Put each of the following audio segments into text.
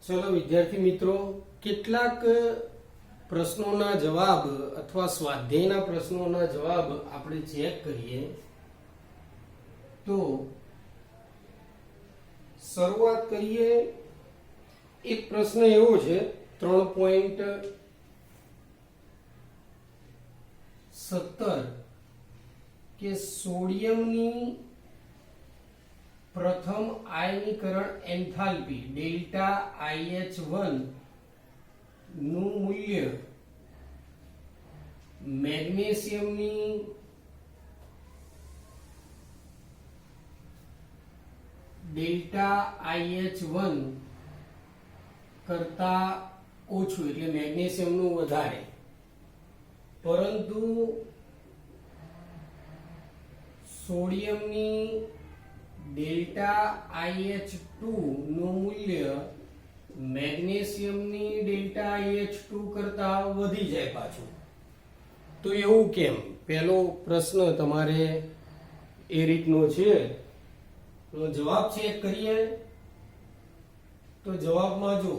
ચલો વિદ્યાર્થી મિત્રો, કેટલાક પ્રશ્નોના જવાબ અથવા સ્વાધ્યાયના પ્રશ્નોના જવાબ આપણે ચેક કરીએ. તો શરૂઆત કરીએ. એક પ્રશ્ન એવો છે 3.17 કે સોડિયમની પ્રથમ આયનીકરણ એન્થાલ્પી ડેલ્ટા IH1 નું મૂલ્ય મેગ્નેશિયમની ડેલ્ટા IH1 કરતા ઓછું, એટલે મેગ્નેશિયમનું વધારે, પરંતુ સોડિયમની ડેલ્ટા IH2 નું મૂલ્ય મેગ્નેશિયમની ડેલ્ટા IH2 કરતા વધી જાય પાછું. તો એવું કેમ? પહેલો પ્રશ્ન તમારે એ રીતનો છે. તો જવાબ ચેક કરીએ. તો જવાબમાં જો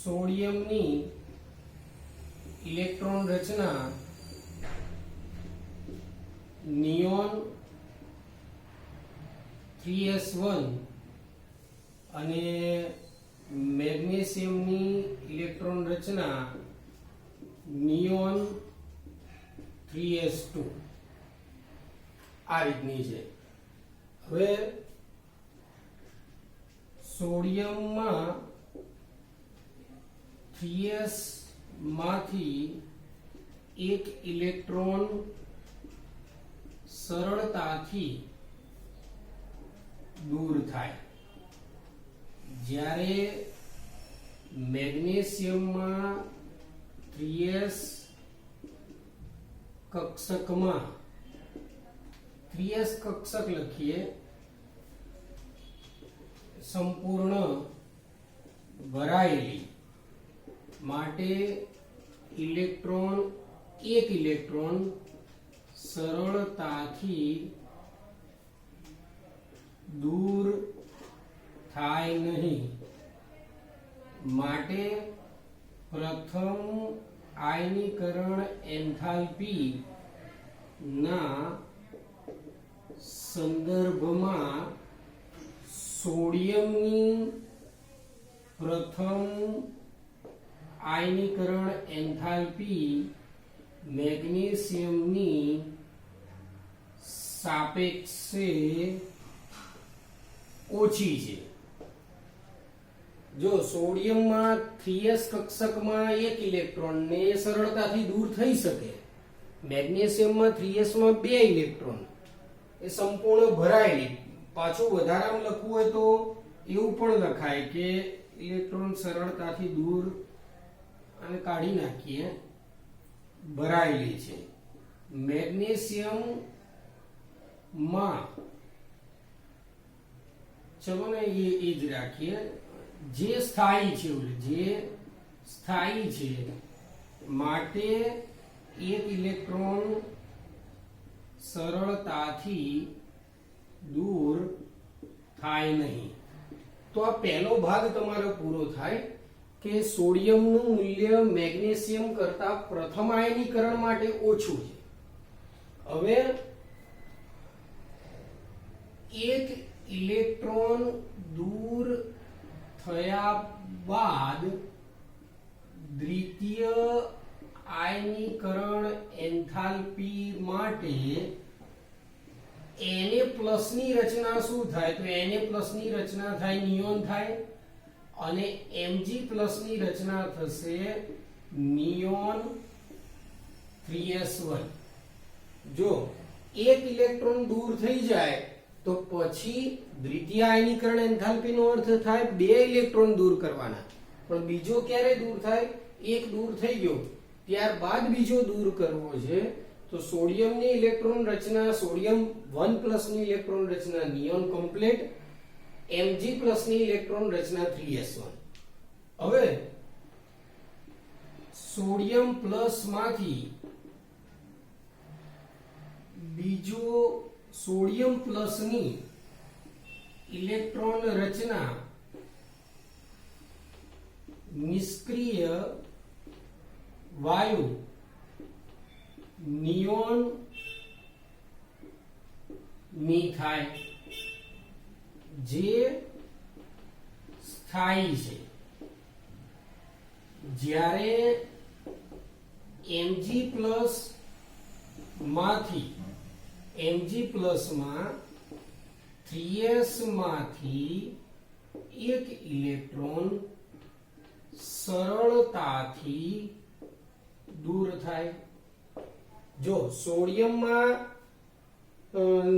સોડિયમની ઇલેક્ટ્રોન રચના નિયોન 3s1 અને મેગ્નેશિયમની ઇલેક્ટ્રોન રચના નિયોન 3s2 આ રીતની છે. હવે સોડિયમમાં 3s માંથી એક ઇલેક્ટ્રોન સરળતાથી દૂર થાય, જ્યારે મેગ્નેશિયમમાં 3s કક્ષકમાં 3s કક્ષક લખીએ, સંપૂર્ણ ભરાયેલી માટે એક ઇલેક્ટ્રોન સરળતાથી દૂર થાય નહીં, માટે પ્રથમ આયનીકરણ એન્થાલ્પી ના સંદર્ભમાં સોડિયમની પ્રથમ આયનીકરણ એન્થાલ્પી મેગ્નેશિયમની સાપેક્ષે ઓછી છે. જો સોડિયમમાં 3s કક્ષકમાં એક ઇલેક્ટ્રોન ને સરળતાથી દૂર થઈ શકે, મેગ્નેશિયમમાં 3s માં બે ઇલેક્ટ્રોન એ સંપૂર્ણ ભરાયેલી, પાછું વધારામાં લખવું હોય તો એવું પણ લખાય કે ઇલેક્ટ્રોન સરળતાથી દૂર અને કાઢી નાખીએ, ભરાયેલી છે. મેગ્નેશિયમ માં ચલો ને એ જ રાખીએ, જે સ્થાયી છે માટે એક ઇલેક્ટ્રોન સરળતાથી દૂર થાય નહીં. તો આ પહેલો ભાગ તમારો પૂરો થાય કે સોડિયમનું મૂલ્ય મેગ્નેશિયમ કરતા પ્રથમ આયનીકરણ માટે ઓછું છે. હવે એક ઇલેક્ટ્રોન દૂર થયા બાદ દ્વિતીય આયનીકરણ એન્થાલ્પી માટે Na+ ની રચના શું થાય? તો Na+ ની રચના થાય નિયોન થાય, અને Mg+ ની રચના થશે નિયોન 3s1. જો એક ઇલેક્ટ્રોન દૂર થઈ જાય તો પછી દ્વિતીય આયનીકરણ એન્થાલ્પીનો અર્થ થાય બે ઇલેક્ટ્રોન દૂર કરવાના, પણ બીજો ક્યારે દૂર થાય? એક દૂર થઈ ગયો ત્યારબાદ બીજો દૂર કરવો છે. તો સોડિયમની ઇલેક્ટ્રોન રચના સોડિયમ 1+ ની ઇલેક્ટ્રોન રચના નિયોન કમ્પ્લીટ, Mg+ ની ઇલેક્ટ્રોન રચના 3s1. હવે સોડિયમ પ્લસ માંથી બીજો સોડિયમ પ્લસ ની ઇલેક્ટ્રોન રચના નિષ્ક્રિય વાયુ નિયોન ની થાય જે સ્થાયી છે જ્યારે Mg+ માંથી Mg+ માં 3s માંથી એક ઇલેક્ટ્રોન સરળતાથી દૂર થાય। જો સોડિયમમાં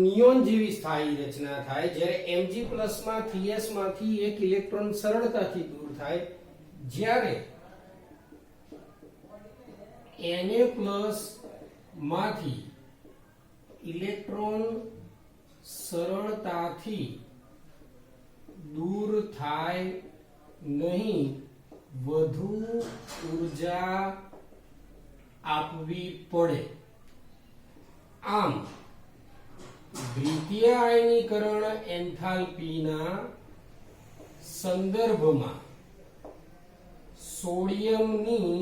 નિયોન જેવી સ્થાયી રચના થાય જ્યારે Mg+ માં 3s માંથી એક ઇલેક્ટ્રોન સરળતાથી દૂર થાય, જ્યારે Na+ માંથી ઇલેક્ટ્રોન સરળતાથી દૂર થાય નહીં, વધુ ઊર્જા આપવી પડે। આમ દ્વિતીય આયનીકરણ એન્થાલ્પીના સંદર્ભમાં સોડિયમની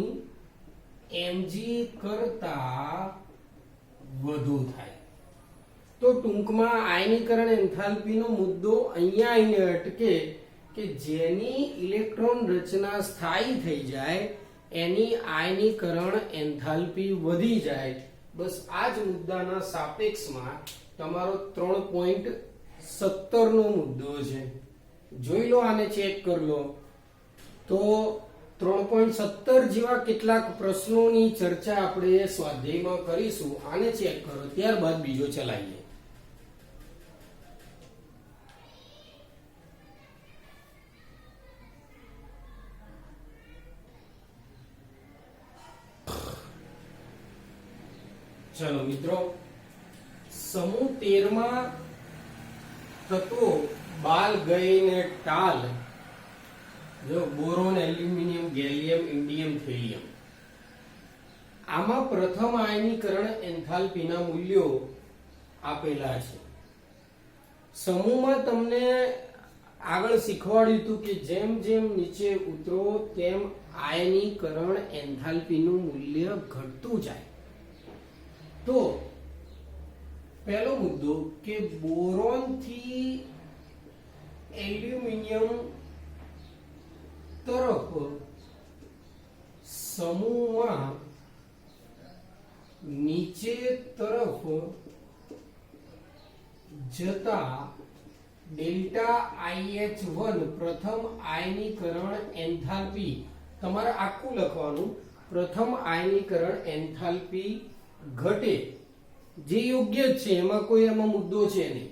Mg કરતા વધુ થાય। તો ટૂંકમાં આયનીકરણ એન્થાલ્પીનો મુદ્દો અહીંયા આવીને અટકે કે જેની ઇલેક્ટ્રોન રચના સ્થાયી થઈ જાય એની આયનીકરણ એન્થાલ્પી વધી જાય। બસ આ જ મુદ્દાના સાપેક્ષમાં તમારો 3.17 નો મુદ્દો છે। જોઈ લો, આને ચેક કરી લો તો 3.17 જેવા કેટલાક પ્રશ્નોની ચર્ચા આપણે સ્વાધ્યાયમાં કરીશું। આને ચેક કરો, ત્યારબાદ બીજો ચલાવીએ। ચલો મિત્રો, સમૂહ 13 માં તત્વો બાલ, ગય ને ટાલ, જો boron, aluminium, gallium, indium, thallium, આમાં પ્રથમ આયનીકરણ એન્થાલ્પીના મૂલ્યો આપેલા છે। સમૂહમાં તમને આગળ શીખવાડ્યું હતું કે જેમ જેમ નીચે ઉતરો તેમ આયનીકરણ એન્થાલ્પીનું મૂલ્ય ઘટતું જાય। તો પહેલો મુદ્દો કે બોરોન થી એલ્યુમિનિયમ તરફ સમૂહમાં નીચે તરફ જતા ડેલ્ટા IH1 પ્રથમ આયનીકરણ એન્થાલ્પી, તમારે આખું લખવાનું, પ્રથમ આયનીકરણ એન્થાલ્પી ઘટે, જે યોગ્ય જ છે, એમાં કોઈ એમાં મુદ્દો છે નહીં।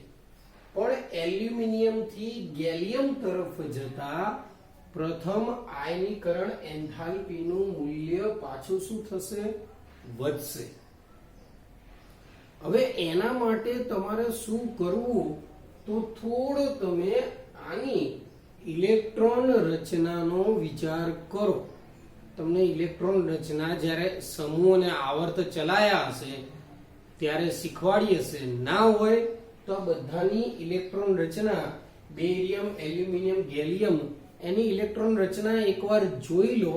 પણ એલ્યુમિનિયમ થી ગેલિયમ તરફ જતા પ્રથમ આયનીકરણ એન્થાલ્પીનું મૂલ્ય પાછું શું થશે? વધશે। હવે એના માટે તમારે શું કરવું? તો થોડો તમે આની ઇલેક્ટ્રોન રચનાનો વિચાર કરો। તમને ઇલેક્ટ્રોન રચના જ્યારે સમૂહ અને આવર્ત ચલાયા હશે ત્યારે શીખવાડી હશે, ના હોય તો આ બધાની ઇલેક્ટ્રોન રચના, બેરિયમ, એલ્યુમિનિયમ, ગેલિયમ, એની ઇલેક્ટ્રોન રચના એકવાર જોઈ લો,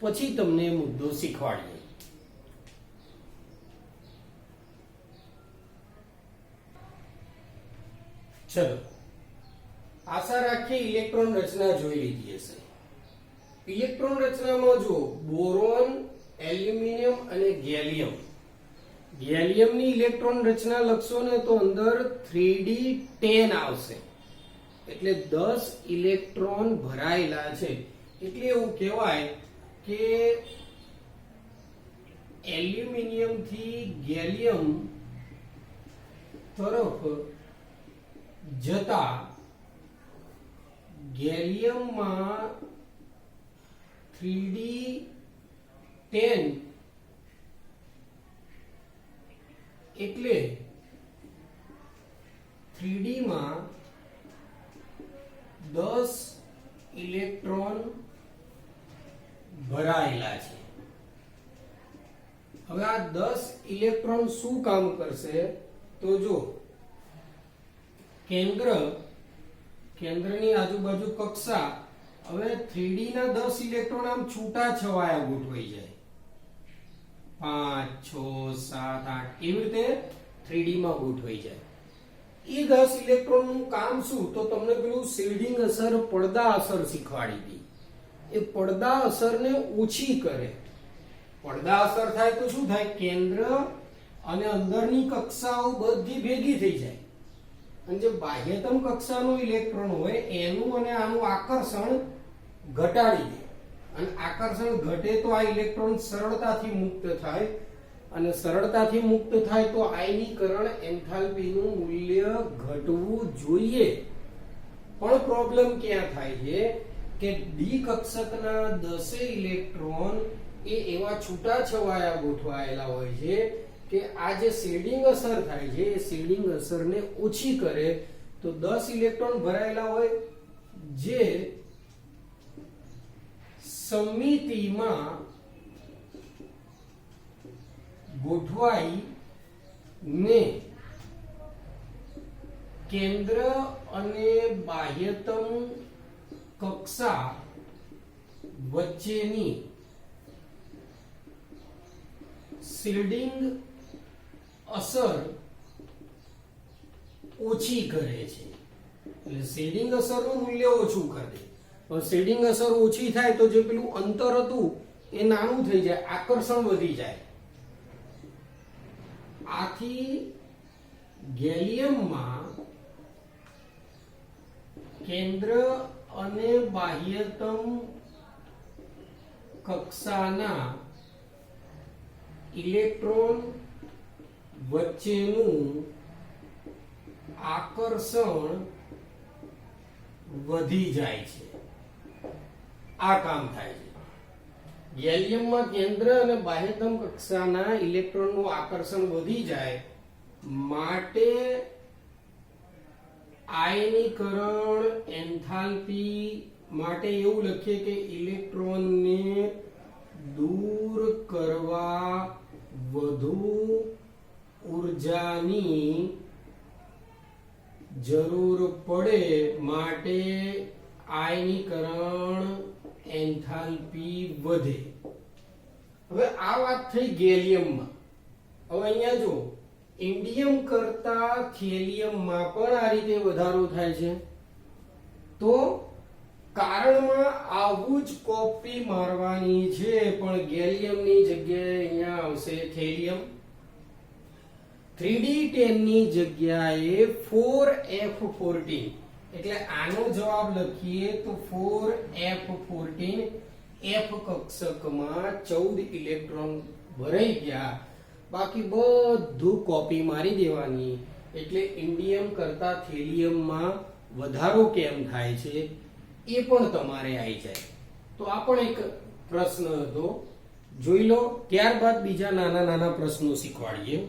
પછી તમને મુદ્દો શીખવાડીએ। ચલો, આશા રાખીએ ઇલેક્ટ્રોન રચના જોઈ લીધી હશે। ઇલેક્ટ્રોન રચનામાં જો બોરોન, એલ્યુમિનિયમ અને ગેલિયમ, ગેલિયમની ઇલેક્ટ્રોન રચના લખશો ને તો અંદર 3d10 આવશે, એટલે 10 ઇલેક્ટ્રોન ભરાયેલા છે। એટલે એવું કહેવાય કે એલ્યુમિનિયમ થી ગેલિયમ તરફ જતા ગેલિયમમાં 3d10 એટલે 3d માં 10 ઇલેક્ટ્રોન ભરાયેલા છે। હવે આ 10 ઇલેક્ટ્રોન શું કામ કરશે? તો જો કેન્દ્રની આજુબાજુ કક્ષા હવે 3D ના 10 ઇલેક્ટ્રોન આમ છૂટા છવાયા ગોઠવાઈ જાય 5 6 7 8 એવી રીતે 3D માં ગોઠવાઈ જાય. એ 10 ઇલેક્ટ્રોન નું કામ શું? તો તમને પેલું શેડિંગ અસર, પડદા અસર શીખવાડી હતી. એ પડદા અસરને ઓછી કરે. પડદા અસર થાય તો શું થાય? કેન્દ્ર અને અંદરની કક્ષાઓ બધી ભેગી થઈ જાય અને જે બાહ્યતમ કક્ષાનો ઇલેક્ટ્રોન હોય એનું અને આનું આકર્ષણ ઘટાડી દે. અને આકર્ષણ ઘટે તો આ ઇલેક્ટ્રોન સરળતાથી મુક્ત થાય અને સરળતાથી મુક્ત થાય તો આયનીકરણ એન્થાલ્પીનું મૂલ્ય ઘટવું જોઈએ. પણ પ્રોબ્લેમ ક્યાં થાય છે કે ડી કક્ષકના 10 ઇલેક્ટ્રોન એ એવા છૂટાછવાયા ગોઠવાયેલા હોય છે કે આ જે શેડિંગ અસર થાય છે એ શેડિંગ અસરને ઓછી કરે. તો 10 ઇલેક્ટ્રોન ભરાયેલા હોય જે સમિતિમાં ગોઠવાઈ ને કેન્દ્ર અને બાહ્યતમ કક્ષા વચ્ચેની શેડિંગ અસર ઓછી કરે છે. એટલે શેડિંગ અસરનું મૂલ્ય ઓછું કરે. પણ શેડિંગ અસર ઓછી થાય તો જે પેલું અંતર હતું એ નાનું થઈ જાય, આકર્ષણ વધી જાય. આથી ગેલિયમમાં કેન્દ્ર અને બાહ્યતમ કક્ષાના ઇલેક્ટ્રોન વચ્ચેનું આકર્ષણ વધી જાય છે. આ કામ થાય છે. ગેલિયમમાં કેન્દ્ર અને બાહ્યતમ કક્ષાના ઇલેક્ટ્રોનનું આકર્ષણ વધી જાય માટે આયનીકરણ એન્થાલ્પી માટે એવું લખીએ કે ઇલેક્ટ્રોનને દૂર કરવા વધુ ઊર્જાની જરૂર પડે માટે આયનીકરણ એન્થાલ્પી વધે. હવે આ વાત થઈ ગેલિયમમાં. હવે અહીંયા જો ઇન્ડિયમ કરતા થેલિયમમાં પણ આ રીતે વધારો થાય છે. તો કારણમાં આવું જ કોપી મારવાની છે પણ ગેલિયમની જગ્યાએ અહીંયા આવશે થેલિયમ. 3d10 ની જગ્યાએ 4f14 એટલે આનો જવાબ લખીએ તો 4f14 f કક્ષકમાં 14 ઇલેક્ટ્રોન ભરાઈ ગયા. બાકી બધું કોપી મારી દેવાની. એટલે ઇન્ડિયમ કરતા થેલિયમમાં વધારો કેમ થાય છે એ પણ તમારે આવી જાય. તો આ પણ એક પ્રશ્ન હતો, જોઈ લો. ત્યારબાદ બીજા નાના નાના પ્રશ્નો શીખવાડીએ.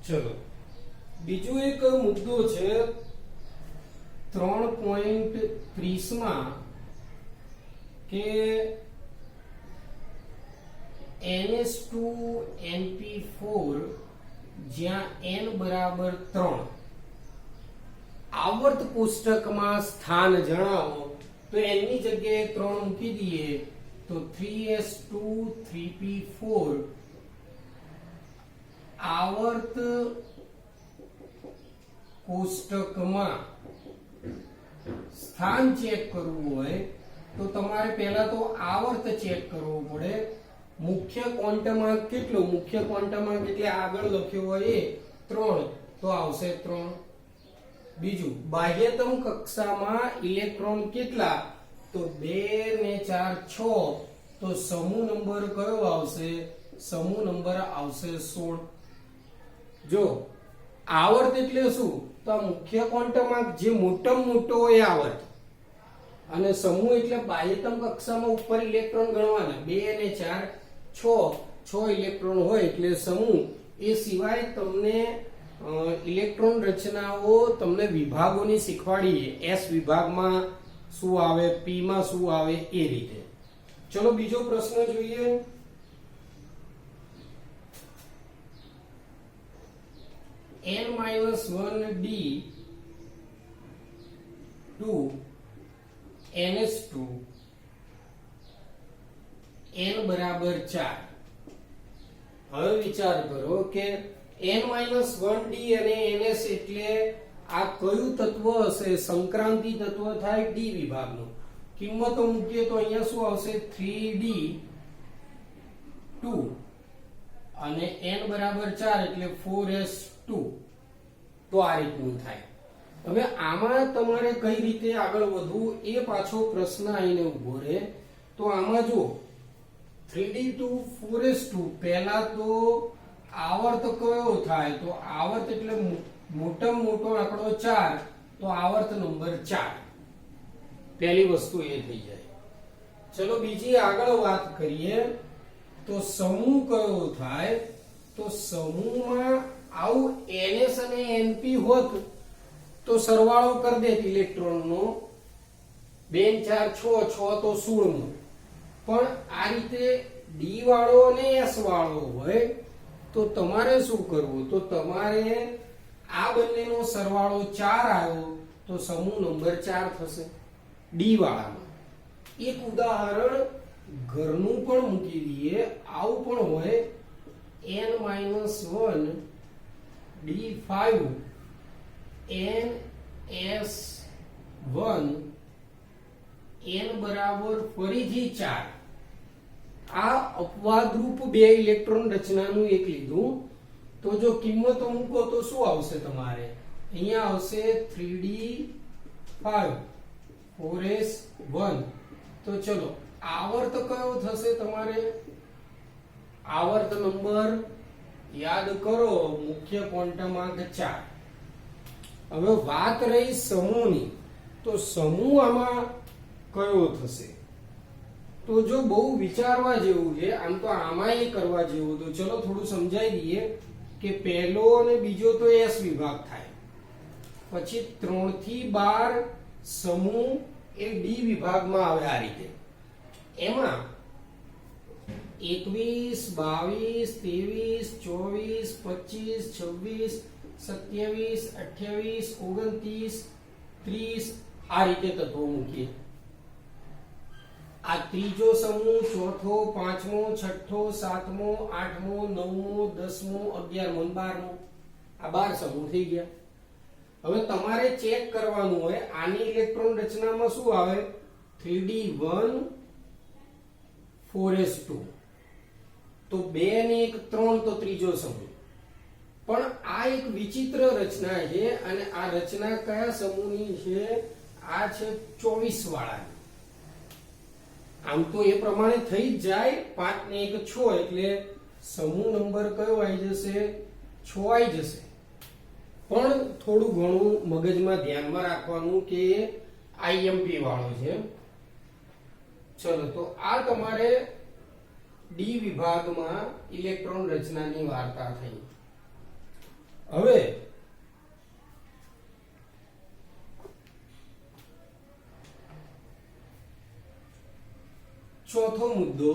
ચલો, બીજો એક મુદ્દો છે 3.30 માં કે NH2NP4 જ્યાં n બરાબર 3 આવર્ત કોષ્ટકમાં સ્થાન જણાવો. તો n ની જગ્યાએ 3 મૂકી દઈએ તો 3s2 3p4 આવર્ત કોષ્ટકમાં સ્થાન ચેક કરવું હોય તો તમારે પહેલા તો આવર્ત ચેક કરવો પડે. મુખ્ય ક્વોન્ટમાં કેટલો? મુખ્ય ક્વોન્ટમાં એટલે આગળ લખ્યો હોય એ 3 તો આવશે 3. બીજું, બાહ્યતમ કક્ષામાં ઇલેક્ટ્રોન કેટલા? તો 2 ને 4 6 તો સમૂહ નંબર કયો આવશે? સમૂહ નંબર આવશે 16. જો આવર્ત એટલે શું? તો આ મુખ્ય ક્વોન્ટમાં જે મોટામાં મોટો હોય આવર્ત, અને સમૂહ એટલે બાહ્યતમ કક્ષામાં ઉપર ઇલેક્ટ્રોન ગણવાના. 2 ને 4 6 ઇલેક્ટ્રોન હોય એટલે સમૂહ. એ સિવાય તમને ઇલેક્ટ્રોન રચનાઓ તમને વિભાગોની શીખવાડીએ. S વિભાગમાં શું આવે, P માં શું આવે, એ રીતે. ચલો બીજો પ્રશ્ન જોઈએ. n-1d 2 ns2 n બરાબર 4. હવે વિચાર કરો કે n-1d અને ns એટલે આ કયું તત્વ હશે? સંક્રાંતિ તત્વ થાય d વિભાગનું. કિંમતો મૂકીએ તો અહીંયા શું આવશે? 3d 2 અને n બરાબર 4 એટલે 4s2. તો આ રીતનું થાય. હવે આમાં તમારે કઈ રીતે આગળ વધવું એ પાછો પ્રશ્ન આવીને ઉભો રહે. તો આમાં જો 3d to 4s2 પહેલા તો આવર્ત કયો થાય? તો આવર્ત એટલે મોટામાં મોટો આંકડો 4, તો આવર્ત નંબર 4. પહેલી વસ્તુ એ થઈ જાય. ચલો બીજી આગળ વાત કરીએ તો સમૂહ કયો થાય? તો સમૂહમાં આવું ns અને np હોત તો સરવાળો કરી દેત ઇલેક્ટ્રોનનો. 2 4 6 6 તો 16. પણ આ રીતે d વાળો અને s વાળો હોય તો તમારે શું કરવું? તો તમારે આ બંનેનો સરવાળો 4 આવ્યો તો સમૂહ નંબર 4 થશે d વાળામાં. એક ઉદાહરણ ઘરનું પણ મૂકી દઈએ. આવું પણ હોય n-1 d5 ns1 n બરાબર ફરીથી 4. આ અપવાદરૂપ બે ઇલેક્ટ્રોન રચનાનું એક લીધું. તો જો કિંમતો મૂકો તો શું આવશે તમારે? અહીંયા આવશે 3d5 4s1. તો ચલો આવર્ત કયો થશે તમારે? આવર્ત નંબર યાદ કરો, મુખ્ય ક્વોન્ટમ આંક 4. હવે વાત રહી સમૂહની. તો સમૂહ આમાં કયો થશે? તો જો બહુ વિચારવા જેવું છે. આમ તો આમાં એ કરવા જેવું. તો ચલો થોડું સમજાઈ દઈએ કે પહેલો અને બીજો તો s વિભાગ થાય, પછી 3 થી 12 સમૂહ એ d વિભાગમાં આવે. આ રીતે એમાં 21 22 23 24 25 26 27 28 29 30 આ રીતે તત્વો મૂકીએ. આ ત્રીજો સમૂહ, ચોથો, પાંચમો, છઠ્ઠો, સાતમો, આઠમો, નવમો, 10મો, 11મો, 12મો, આ 12 સમૂહ થઈ ગયા. હવે તમારે ચેક કરવાનું હોય આની ઇલેક્ટ્રોન રચનામાં શું આવે? 3d1 4s2. તો 2 ને 1 3 તો ત્રીજો સમૂહ. પણ આ એક વિચિત્ર રચના છે અને આ રચના કયા સમૂહની છે? આ છે 24 વાળાની. આમ તો એ પ્રમાણે થઈ જ જાય. 5 ને 1 6 એટલે સમૂહ નંબર કયો આવી જશે? 6 આવી જશે. પણ થોડું ઘણું મગજમાં ધ્યાનમાં રાખવાનું કે IMP વાળો છે. ચલો તો આ તમારે d વિભાગમાં ઇલેક્ટ્રોન રચનાની વાર્તા થઈ. હવે ચોથો મુદ્દો.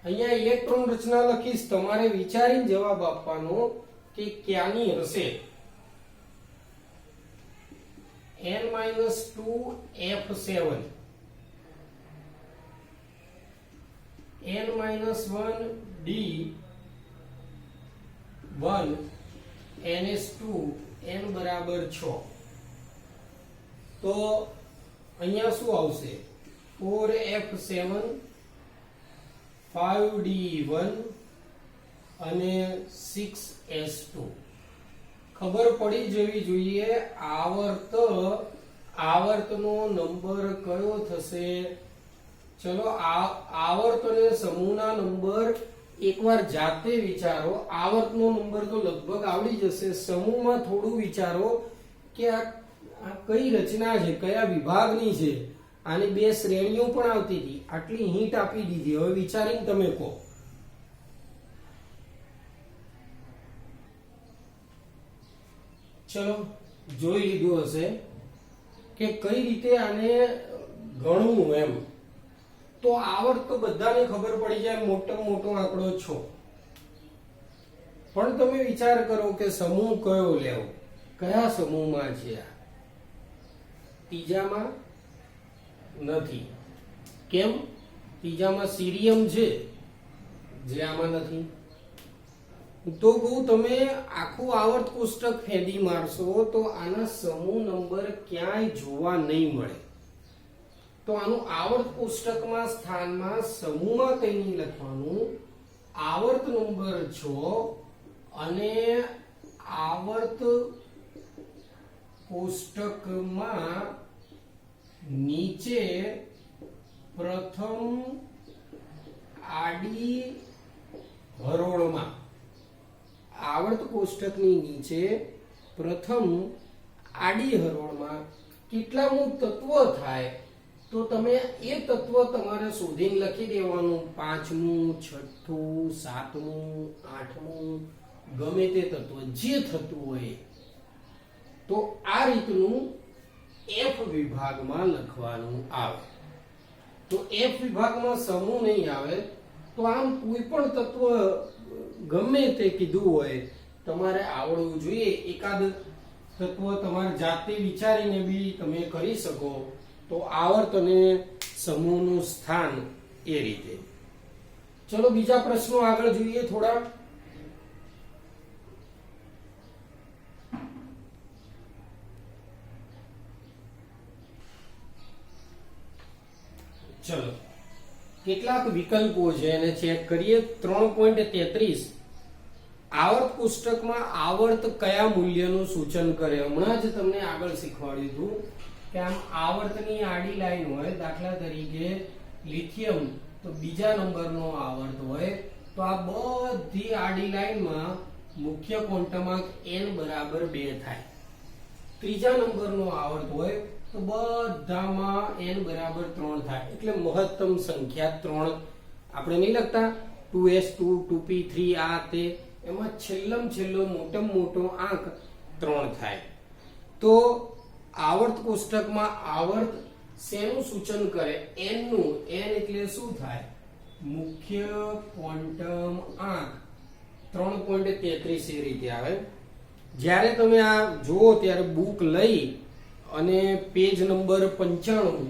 અહીંયા ઇલેક્ટ્રોન રચના લખીશ, તમારે વિચારીને જવાબ આપવાનો કે ક્યાંની હશે. n-2f7 n-1d 1 ns2 n બરાબર 6. તો અહીંયા શું આવશે? 4f7 5d1 અને 6s2. ખબર પડી જવી જોઈએ આવર્તનો નંબર કયો થશે? ચલો આવર્ત અને સમૂહના નંબર એકવાર જાતે વિચારો. આવર્તનો નંબર તો લગભગ આવડી જશે. સમૂહમાં થોડું વિચારો કે આ કઈ રચના છે, કયા વિભાગની છે. આની 2 શ્રેણીઓ પણ આવતી હતી. આટલી હિન્ટ આપી દીધી. હવે વિચારીને તમે કહો. ચલો જોઈ લીધું હશે કે કઈ રીતે આને ગણવું એમ. તો આવર્ત તો બધાને ખબર પડી જાય, મોટો આંકડો 6. પણ તમે વિચાર કરો કે સમૂહ કયો લેવો, કયા સમૂહમાં છે આ? ત્રીજામાં નથી. કેમ? ત્રીજામાં સીરિયમ છે જે આમાં નથી. તો કહું તમે આખું આવર્ત કોષ્ટક ફેદી મારશો તો આના સમૂહ નંબર ક્યાંય જોવા નહીં મળે. તો આનું આવર્ત કોષ્ટકમાં સ્થાનમાં સમૂહમાં કઈ નહીં લખવાનું, આવર્ત નંબર 6 અને આવર્ત કોષ્ટકમાં નીચે પ્રથમ આડી હરોળમાં, આવર્ત કોષ્ટકની નીચે પ્રથમ આડી હરોળમાં કેટલામું તત્વ થાય તો તમે એ તત્વ તમારે શોધીને લખી દેવાનું. 5મું, 6થું, 7મું, 8મું, ગમે તે તત્વ જે થતું હોય. તો આ રીતનું એફ વિભાગમાં લખવાનું આવે. તો એફ વિભાગમાં સમૂહ નહીં આવે તો આમ કોઈ પણ તત્વ ગમે તે કીધું હોય તમારે આવડવું જોઈએ. એકાદ તત્વ તમારે જાતે વિચારીને બી તમે કરી શકો. તો આવર્ત અને સમૂહનું સ્થાન એ રીતે. ચલો બીજા પ્રશ્નો આગળ જોઈએ થોડા. ચલો કેટલાક વિકલ્પો છે એને ચેક કરીએ. 3.33 આવર્ત કોષ્ટકમાં આવર્ત કયા મૂલ્યનું સૂચન કરે? હમણાં જ તમને આગળ શીખવાડ્યું હતું કે આમ આવર્તની આડી લાઈન હોય, દાખલા તરીકે લિથિયમ તો બીજા નંબરનો આવર્ત હોય તો આ બધી આડી લાઈનમાં મુખ્ય ક્વોન્ટમાંક n બરાબર 2 થાય. ત્રીજા નંબરનો આવર્ત હોય તો બધામાં n બરાબર 3 થાય. એટલે મહત્તમ સંખ્યા 3 આપણે નહીં લખતા 2s2 2p3 આ તે, એમાં છેલ્લો મોટામાં મોટો આંક 3 થાય. તો આવર્ત કોષ્ટકમાં આવર્ત શેનું સૂચન કરે? n નું. n એટલે શું થાય? મુખ્ય ક્વોન્ટમ આંક 3.33 એ રીતે આવે. જ્યારે તમે આ જુઓ ત્યારે બુક લઈ અને પેજ નંબર 95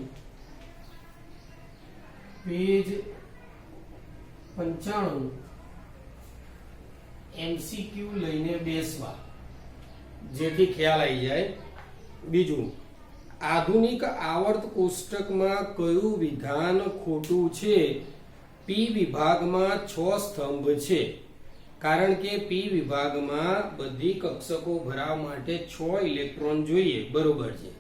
MCQ લઈને બેસવા, જેથી ખ્યાલ આવી જાય. બીજું, આધુનિક આવર્ત કોષ્ટકમાં કયું વિધાન ખોટું છે? પી વિભાગમાં 6 સ્તંભ છે કારણ કે પી વિભાગમાં બધી કક્ષકો ભરાવા માટે 6 ઇલેક્ટ્રોન જોઈએ, બરોબર છે.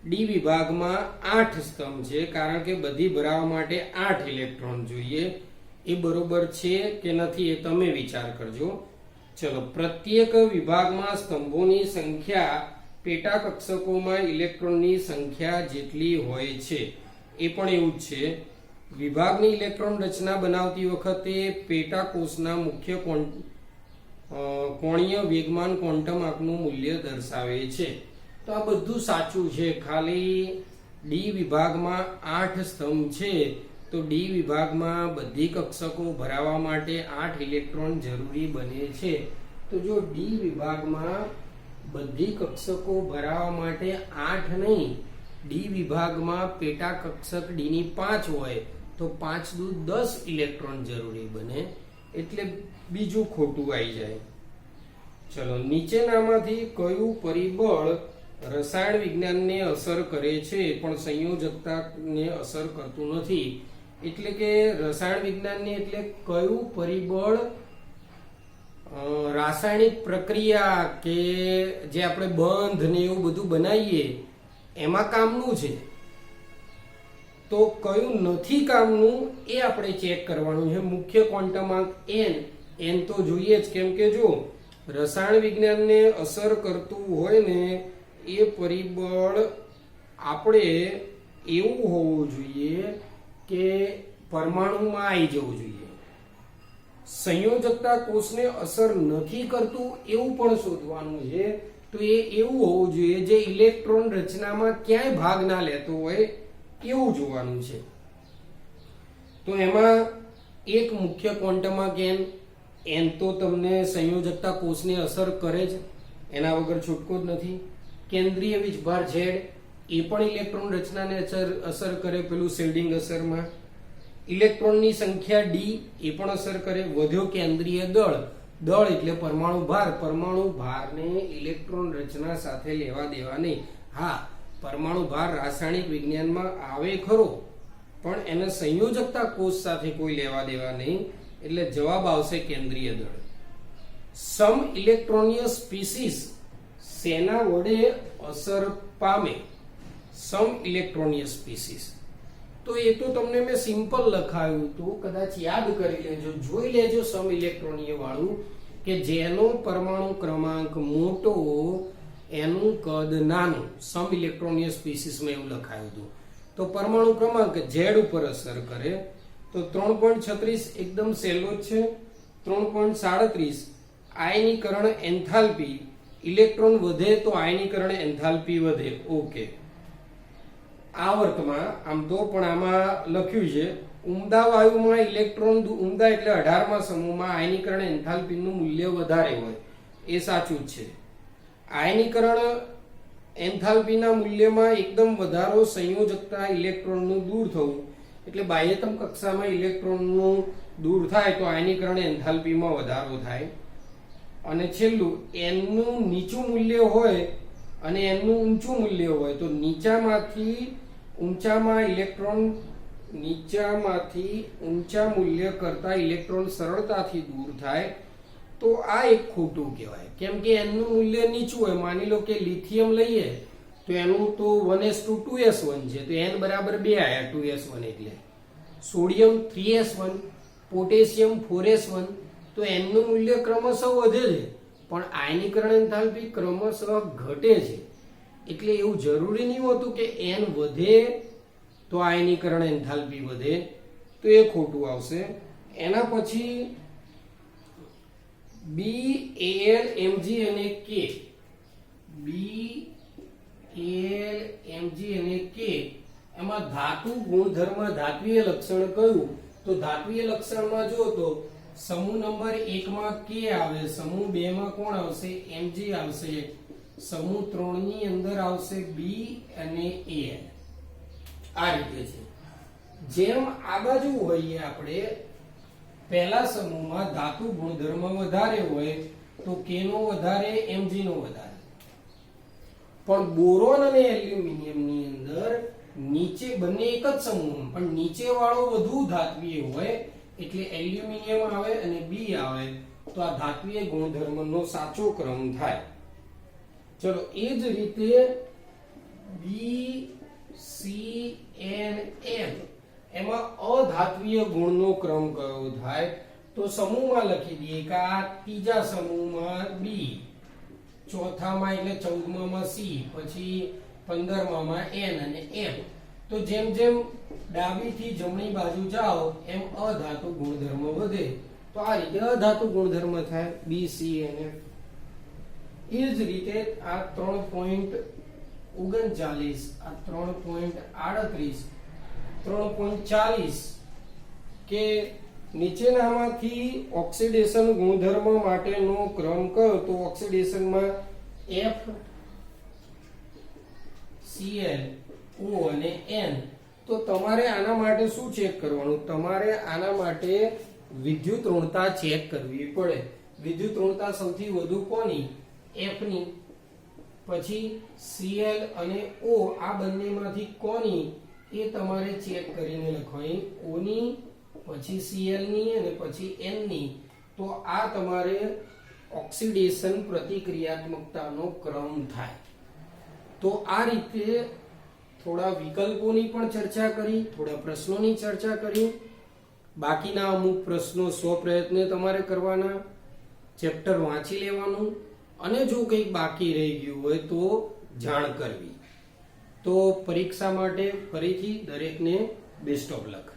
ડી વિભાગમાં 8 સ્તંભ છે કારણ કે બધી ભરાવા માટે 8 ઇલેક્ટ્રોન જોઈએ. એ બરોબર છે કે નથી એ તમે વિચાર કરજો. ચલો, પ્રત્યેક વિભાગમાં સ્તંભોની સંખ્યા પેટા કક્ષકોમાં ઇલેક્ટ્રોનની સંખ્યા જેટલી હોય છે. એ પણ એવું જ છે. વિભાગની ઇલેક્ટ્રોન રચના બનાવતી વખતે પેટા કોષના મુખ્ય કોણીય વેગમાન ક્વોન્ટમ આંકનું મૂલ્ય દર્શાવે છે. તો આ બધું સાચું છે. ખાલી ડી વિભાગમાં 8 સ્તંભ છે તો ડી વિભાગમાં બધી કક્ષકો ભરાવા માટે 8 ઇલેક્ટ્રોન જરૂરી બને છે. તો જો ડી વિભાગમાં બધી કક્ષકો ભરાવા માટે 8 નહીં, ડી વિભાગમાં પેટા કક્ષક ડી ની 5 હોય તો 5 દુ 10 ઇલેક્ટ્રોન જરૂરી બને. એટલે બીજું ખોટું આવી જાય. ચલો, નીચેનામાંથી કયું પરિબળ રસાયણ વિજ્ઞાનને અસર કરે છે પણ સંયોજકતાને અસર કરતું નથી? એટલે કે રસાયણ વિજ્ઞાનને એટલે કયું પરિબળ રાસાયણિક પ્રક્રિયા કે જે આપણે બંધ ને એવું બધું બનાવીએ એમાં કામનું છે, તો કયું નથી કામનું એ આપણે ચેક કરવાનું છે. મુખ્ય ક્વોન્ટમાંક n તો જોઈએ જ, કેમ કે જો રસાયણ વિજ્ઞાનને અસર કરતું હોય ને એ પરિબળ આપણે એવું હોવું જોઈએ કે પરમાણુમાં આવી જવું જોઈએ. સંયોજકતા કોષને અસર નથી કરતું એવું પણ શોધવાનું છે. તો એ એવું હોવું જોઈએ જે ઇલેક્ટ્રોન રચનામાં ક્યાંય ભાગ ના લેતો હોય એવું જોવાનું છે. તો એમાં એક મુખ્ય ક્વોન્ટમાંક n, એન તો તમને સંયોજકતા કોષને અસર કરે જ, એના વગર છૂટકો જ નથી. કેન્દ્રીય વીજભાર ઝેડ એ પણ ઇલેક્ટ્રોન રચનાને અસર કરે પેલું શેડિંગ અસરમાં. ઇલેક્ટ્રોનની સંખ્યા ડી એ પણ અસર કરે. વધ્યો કેન્દ્રીય દળ, દળ એટલે પરમાણુ ભાર, પરમાણુ ભારને ઇલેક્ટ્રોન રચના સાથે લેવા દેવા નહીં. હા, પરમાણુ ભાર રાસાયણિક વિજ્ઞાનમાં આવે ખરો, પણ એને સંયોજકતા કોષ સાથે કોઈ લેવા દેવા નહીં, એટલે જવાબ આવશે કેન્દ્રીય દળ. સમ ઇલેક્ટ્રોનીય સ્પીસીસ સેના વડે અસર પામે? સમ ઇલેક્ટ્રોનીય સ્પીસીસ તો એ તો તમને મેં સિમ્પલ લખાયું હતું, કદાચ યાદ કરી લેજો, જોઈ લેજો સમ ઇલેક્ટ્રોનીય વાળું, કે જેનો પરમાણુ ક્રમાંક મોટો એનું કદ નાનું. સમ ઇલેક્ટ્રોનીય સ્પીસીસમાં એવું લખાયું હતું. તો પરમાણુ ક્રમાંક ઝેડ ઉપર અસર કરે તો 3.36 એકદમ સહેલો જ છે. 3.37 આયનીકરણ એન્થાલ્પી, ઇલેક્ટ્રોન વધે તો આયનીકરણ એન્થાલ્પી વધે. ઓકે, આવર્તમાં આમ તો પણ આમાં લખ્યું છે ઉમદા વાયુમાં ઇલેક્ટ્રોન, ઉમદા એટલે 18મા સમૂહમાં આયનીકરણ એન્થાલ્પીનું મૂલ્ય વધારે હોય, એ સાચું જ છે. આયનીકરણ એન્થાલ્પીના મૂલ્યમાં એકદમ વધારો, સંયોજકતા ઇલેક્ટ્રોનનું દૂર થવું, એટલે બાહ્યતમ કક્ષામાં ઇલેક્ટ્રોનનું દૂર થાય તો આયનીકરણ એન્થાલ્પીમાં વધારો થાય. અને છેલ્લું એનનું નીચું મૂલ્ય હોય અને એનનું ઊંચું મૂલ્ય હોય તો નીચામાંથી ઊંચા મૂલ્ય કરતા ઇલેક્ટ્રોન સરળતાથી દૂર થાય, તો આ એક ખોટું કહેવાય. કેમ કે એનનું મૂલ્ય નીચું હોય. માની લો કે લિથિયમ લઈએ તો એનું તો 1:2s1 છે, તો n બરાબર 2 આયા, 2s1 એટલે. સોડિયમ 3s1, પોટેશિયમ 4s1, તો એનનું મૂલ્ય ક્રમશઃ વધે છે, પણ આયનીકરણ એન્થાલ્પી ક્રમશઃ ઘટે છે. એટલે એવું જરૂરી નહીં હોતું કે n વધે તો આયનીકરણ એન્થાલ્પી વધે, તો એ ખોટું આવશે. એના પછી B, Al, Mg અને K. B, Al, Mg અને K એમાં ધાતુ ગુણધર્મ, ધાત્વીય લક્ષણ કયું? તો ધાત્વીય લક્ષણમાં જો તો સમૂહ નંબર 1 માં K આવે, સમૂહ 2 માં કોણ આવશે? Mg આવશે, સમૂહ 3 ની અંદર આવશે B અને Al. આ રીતે છે. જેમ આ બાજુ હોઈએ આપણે, પહેલા સમૂહમાં ધાતુ ગુણધર્મ વધારે હોય તો K નો વધારે, Mg નો વધારે. પણ બોરોન અને એલ્યુમિનિયમ ની અંદર નીચે બંને એક જ સમૂહ, પણ નીચે વાળો વધુ ધાત્વીય હોય, એટલે એલ્યુમિનિયમ આવે અને B આવે, તો આ ધાત્વીય ગુણધર્મનો સાચો ક્રમ થાય. ચલો, એ જ રીતે B, C, N, M એમાં અધાત્વીય ગુણનો ક્રમ કયો થાય? તો સમૂહમાં લખી દઈએ કે આ ત્રીજા સમૂહમાં B, ચોથામાં એટલે 14માં C, પછી 15માં N અને M. તો જેમ જેમ ડાબીથી જમણી બાજુ જાઓ એમ અધાતુ ગુણધર્મ વધે, તો આ રીતે અધાતુ ગુણધર્મ થાય B, C અને F. એ જ રીતે આ 3.39, આ 3.38, 3.40 કે નીચેનામાંથી ઓક્સિડેશન ગુણધર્મ માટેનો ક્રમ કયો? તો ઓક્સિડેશનમાં F, Cl, O અને N. તો તમારે આના માટે શું ચેક કરવાનું? તમારે આના માટે વિદ્યુત ઋણતા ચેક કરવી પડે. વિદ્યુત ઋણતા સૌથી વધુ કોની? F ની, પછી Cl અને O, આ બંનેમાંથી કોની? એ તમારે ચેક કરીને લખવાની. O ની, પછી Cl ની અને પછી N ની. તો આ તમારે ઓક્સિડેશન પ્રતિક્રિયાત્મકતાનો ક્રમ થાય. તો આ રીતે થોડા વિકલ્પોની પણ ચર્ચા કરી, થોડા પ્રશ્નોની ચર્ચા કરી. બાકીના અમુક પ્રશ્નો સ્વપ્રયત્ને તમારે કરવાના, ચેપ્ટર વાંચી લેવાનું, અને જો કંઈક બાકી રહી ગયું હોય તો જાણ કરવી. તો પરીક્ષા માટે ફરીથી દરેકને બેસ્ટ ઓફ લક.